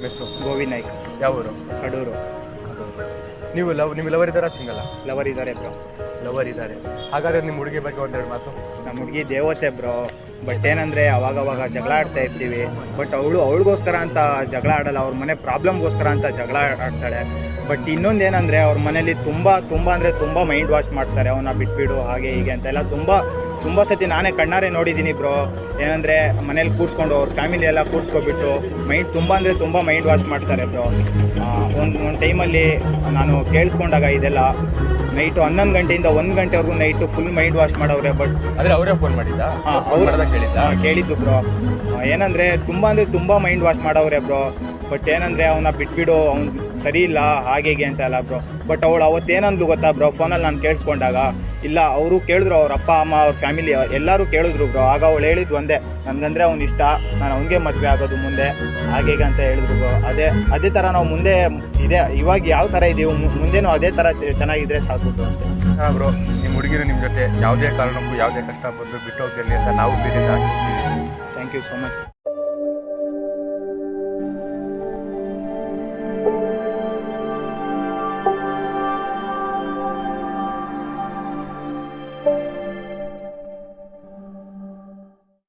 ಹೆಸರು ಗೋವಿ ನಾಯ್ಕ್, ಯಾವ ಊರು? ಕಡೂರು. ನೀವು ನಿಮ್ಮ ಲವರ್ ಇದ್ದಾರಾ ಸಿಂಗಲ್ಲ? ಲವರ್ ಇದ್ದಾರೆ ಬ್ರೋ. ಲವರ್ ಇದ್ದಾರೆ. ಹಾಗಾದ್ರೆ ನಿಮ್ಮ ಹುಡುಗಿ ಬಗ್ಗೆ ಒಂದೆರಡು ಮಾತು. ನಮ್ಮ ಹುಡುಗಿ ದೇವತೆ ಬ್ರೋ. ಬಟ್ ಏನಂದರೆ ಅವಾಗವಾಗ ಜಗಳ ಆಡ್ತಾ ಇರ್ತೀವಿ. ಬಟ್ ಅವಳಿಗೋಸ್ಕರ ಅಂತ ಜಗಳ ಆಡಲ್ಲ, ಅವ್ರ ಮನೆ ಪ್ರಾಬ್ಲಮ್ಗೋಸ್ಕರ ಅಂತ ಜಗಳ ಆಡ್ತಾಳೆ. ಬಟ್ ಇನ್ನೊಂದು ಏನಂದರೆ ಅವ್ರ ಮನೇಲಿ ತುಂಬ ಅಂದರೆ ತುಂಬ ಮೈಂಡ್ ವಾಶ್ ಮಾಡ್ತಾರೆ, ಅವನ್ನ ಬಿಟ್ಬಿಡು ಹಾಗೆ ಹೀಗೆ ಅಂತೆಲ್ಲ ತುಂಬ ಸತಿ ನಾನೇ ಕಣ್ಣಾರೆ ನೋಡಿದ್ದೀನಿ ಬ್ರೋ. ಏನಂದರೆ ಮನೇಲಿ ಕೂರಿಸ್ಕೊಂಡು ಅವ್ರ ಫ್ಯಾಮಿಲಿ ಎಲ್ಲ ಕೂರಿಸ್ಕೊಬಿಟ್ಟು ತುಂಬ ಮೈಂಡ್ ವಾಶ್ ಮಾಡ್ತಾರೆ ಬ್ರೋ. ಒಂದು ಟೈಮಲ್ಲಿ ನಾನು ಕೇಳಿಸ್ಕೊಂಡಾಗ ಇದೆಲ್ಲ ನೈಟು 11 ಗಂಟೆಯಿಂದ 1 ಗಂಟೆವರೆಗೂ ನೈಟು ಫುಲ್ ಮೈಂಡ್ ವಾಶ್ ಮಾಡವ್ರೆ. ಬಟ್ ಆದರೆ ಅವರೇ ಫೋನ್ ಮಾಡಿದ್ದ? ಕೇಳಿದ್ದು ಬ್ರೋ. ಏನಂದರೆ ತುಂಬ ಮೈಂಡ್ ವಾಶ್ ಮಾಡವ್ರೆ ಬ್ರೋ. ಬಟ್ ಏನಂದರೆ ಅವನ್ನ ಬಿಟ್ಬಿಡು, ಅವ್ನು ಸರಿ ಇಲ್ಲ ಹಾಗೆ ಹೀಗೆ ಅಂತ ಅಲ್ಲ ಬ್ರೋ. ಬಟ್ ಅವಳು ಅವತ್ತೇನಂದ್ಲು ಗೊತ್ತಾ ಬ್ರೋ, ಫೋನಲ್ಲಿ ನಾನು ಕೇಳಿಸ್ಕೊಂಡಾಗ, ಇಲ್ಲ ಅವರು ಕೇಳಿದ್ರು, ಅವ್ರ ಅಪ್ಪ ಅಮ್ಮ ಅವ್ರ ಫ್ಯಾಮಿಲಿ ಎಲ್ಲರೂ ಕೇಳಿದ್ರು ಬ್ರೋ. ಆಗ ಅವಳು ಹೇಳಿದ್ದು ಒಂದೇ, ನನಗಂದರೆ ಅವ್ನು ಇಷ್ಟ, ನಾನು ಅವನಿಗೆ ಮದುವೆ ಆಗೋದು ಮುಂದೆ ಹಾಗೆ ಹೀಗೆ ಅಂತ ಹೇಳಿದ್ರು ಬ್ರೋ. ಅದೇ ಥರ ನಾವು ಮುಂದೆ ಇವಾಗ ಯಾವ ಥರ ಇದ್ದೀವಿ ಮುಂದೆನೂ ಅದೇ ಥರ ಚೆನ್ನಾಗಿದ್ರೆ ಸಾಕು ಬ್ರೋ ಅಷ್ಟೇ. ಹಾಂ ಬ್ರೋ, ನಿಮ್ಮ ಹುಡುಗಿರು ನಿಮ್ಮ ಜೊತೆ ಯಾವುದೇ ಕಾರಣಕ್ಕೂ ಯಾವುದೇ ಕಷ್ಟ ಬಂದು ಬಿಟ್ಟು ಹೋಗ್ತಿರಲಿ ಅಂತ ನಾವು ಪ್ರೀತಿಯಿಂದ. Thank you so much.